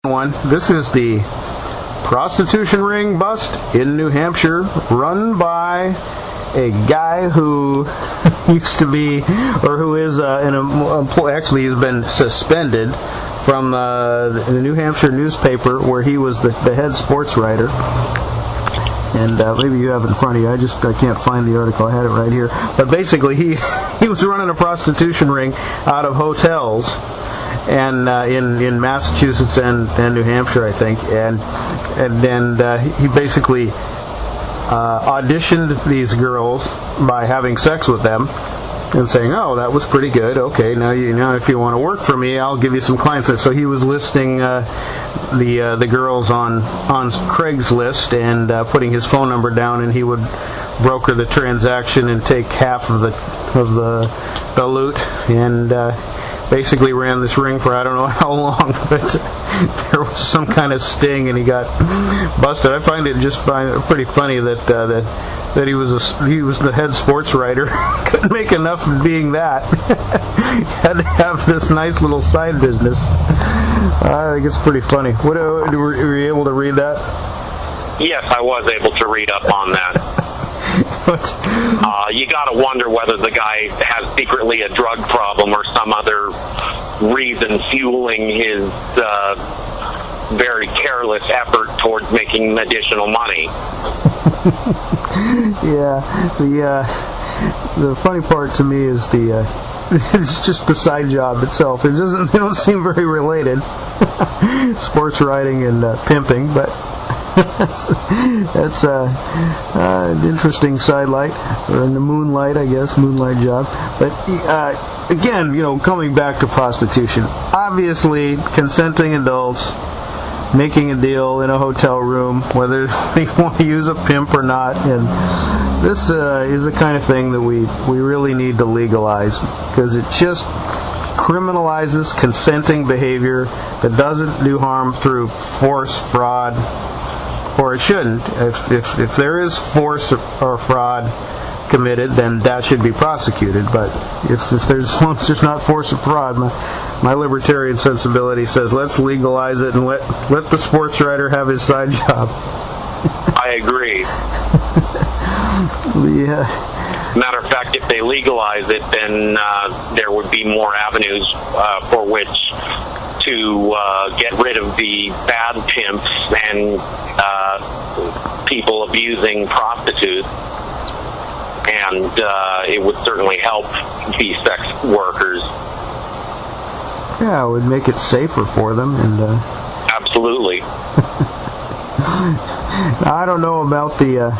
One. This is the prostitution ring bust in New Hampshire, run by a guy who used to be, or who is actually he's been suspended from the New Hampshire newspaper where he was the head sports writer. And maybe you have it in front of you. I can't find the article. I had it right here. But basically, he was running a prostitution ring out of hotels. And in Massachusetts and New Hampshire, I think, and he basically auditioned these girls by having sex with them and saying, "Oh, that was pretty good. Okay, now if you want to work for me, I'll give you some clients." So he was listing the girls on Craigslist and putting his phone number down, and he would broker the transaction and take half of the loot and. Basically ran this ring for I don't know how long, but there was some kind of sting and he got busted. I find it pretty funny that he was the head sports writer. Couldn't make enough of being that. Had to have this nice little side business. I think it's pretty funny. Were you able to read that? Yes, I was able to read up on that. You got to wonder whether the guy has secretly a drug problem or some other reason fueling his very careless effort towards making additional money. Yeah, the funny part to me is it's just the side job itself. They don't seem very related. Sports writing and pimping, but. That's an interesting sidelight, or in the moonlight job. But again, coming back to prostitution, obviously consenting adults making a deal in a hotel room, whether they want to use a pimp or not, and this is the kind of thing that we really need to legalize, because it just criminalizes consenting behavior that doesn't do harm through force, fraud. Or it shouldn't. If there is force or fraud committed, then that should be prosecuted. But as long as there's not force or fraud, my libertarian sensibility says let's legalize it and let the sports writer have his side job. I agree. Matter of fact, if they legalize it, then there would be more avenues for which to get rid of the bad pimps and people abusing prostitutes, and it would certainly help the sex workers. Yeah, it would make it safer for them, and absolutely. I don't know about the.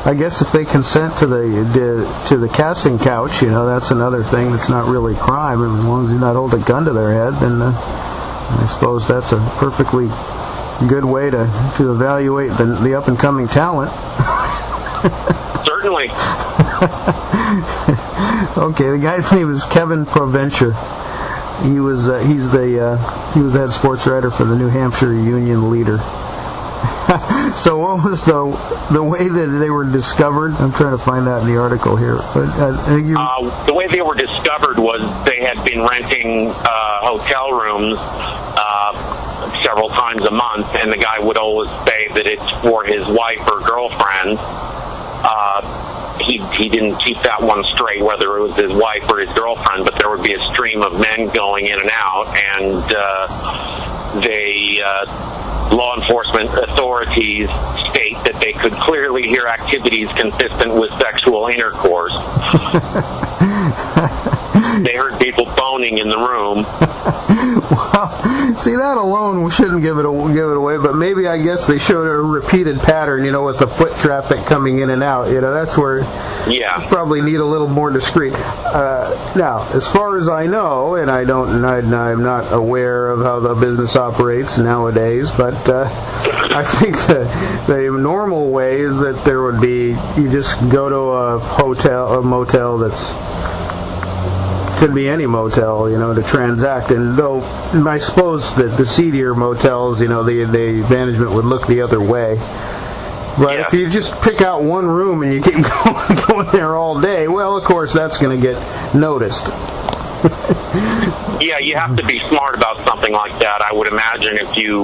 I guess if they consent to the casting couch, that's another thing that's not really crime. And as long as you not hold a gun to their head, then I suppose that's a perfectly good way to evaluate the up and coming talent. Certainly. Okay, the guy's name is Kevin Provencher. He was the head sports writer for the New Hampshire Union Leader. So what was the way that they were discovered? I'm trying to find that in the article here. But the way they were discovered was they had been renting hotel rooms several times a month, and the guy would always say that it's for his wife or girlfriend. He didn't keep that one straight, whether it was his wife or his girlfriend, but there would be a stream of men going in and out, and law enforcement authorities state that they could clearly hear activities consistent with sexual intercourse. They heard people boning in the room. Well, see, that alone shouldn't give it away, but maybe I guess they showed a repeated pattern, with the foot traffic coming in and out. That's where you probably need a little more discreet. Now, as far as I know, and I'm not aware of how the business operates nowadays, but I think the normal way is that there would be, you just go to a motel could be any motel, to transact. And though I suppose that the seedier motels, the management would look the other way. But if you just pick out one room and you keep going there all day, well, of course, that's going to get noticed. Yeah, you have to be smart about something like that. I would imagine if you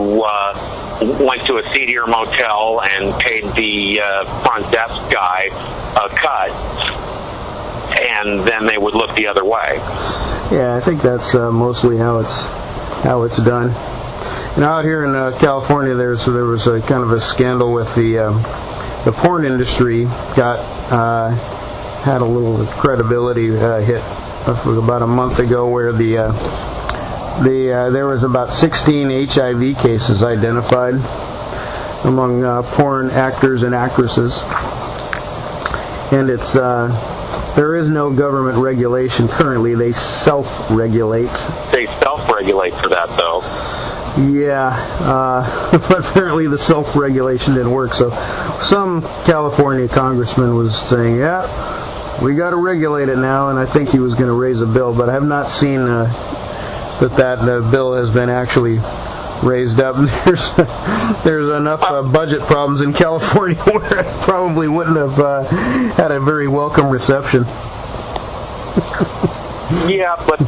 went to a seedier motel and paid the front desk guy a cut, and then they would look the other way. Yeah, I think that's mostly how it's done. And out here in California, there was a kind of a scandal with the porn industry. Had a little credibility hit about a month ago, where there was about 16 HIV cases identified among porn actors and actresses, and there is no government regulation currently. They self-regulate. They self-regulate for that, though. Yeah, but apparently the self-regulation didn't work. So some California congressman was saying, "Yeah, we got to regulate it now," and I think he was going to raise a bill, but I have not seen that bill has been actually raised up. There's enough budget problems in California where it probably wouldn't have had a very welcome reception. Yeah, but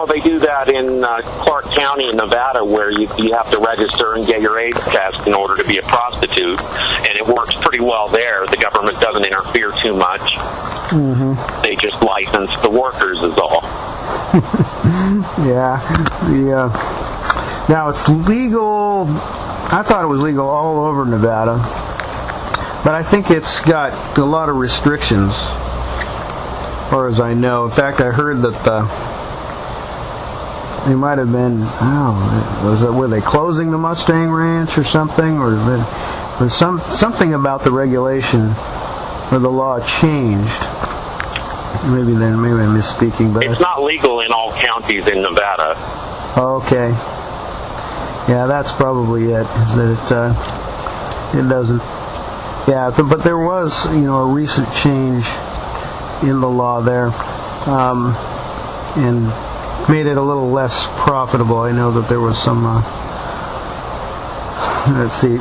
they do that in Clark County in Nevada, where you have to register and get your AIDS test in order to be a prostitute, and it works pretty well there. The government doesn't interfere too much. Mm-hmm. They just license the workers, is all. Yeah. Now it's legal. I thought it was legal all over Nevada, but I think it's got a lot of restrictions, as far as I know. In fact, I heard that they might have been, were they closing the Mustang Ranch or something, or something about the regulation or the law changed. Maybe I'm misspeaking, but it's not legal in all counties in Nevada. Okay. Yeah, that's probably it. Is that it doesn't. Yeah, but there was a recent change in the law there, and made it a little less profitable. I know that there was some. Let's see.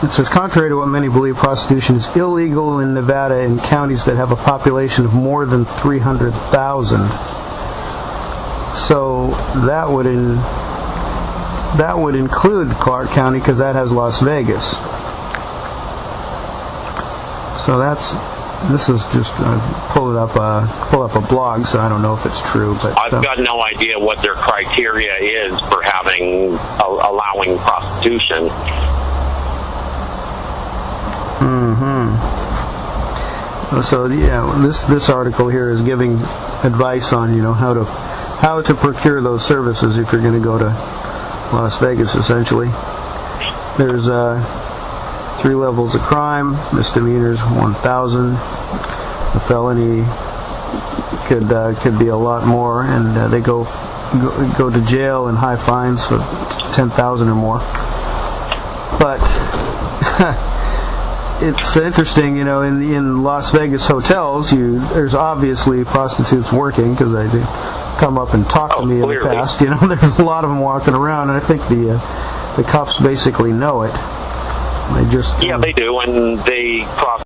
It says, contrary to what many believe, prostitution is illegal in Nevada in counties that have a population of more than 300,000. So that would include Clark County, because that has Las Vegas. So this is just pull up a blog, so I don't know if it's true, but I've got no idea what their criteria is for allowing prostitution. Mm-hmm. So yeah, this article here is giving advice on how to procure those services if you're going to go to Las Vegas. Essentially, there's 3 levels of crime. Misdemeanors 1,000. The felony could be a lot more, and they go to jail and high fines for 10,000 or more. But it's interesting, in Las Vegas hotels, there's obviously prostitutes working, because they do come up and talk to me in the past. There's a lot of them walking around, and I think the cops basically know it. They just they do, and they cross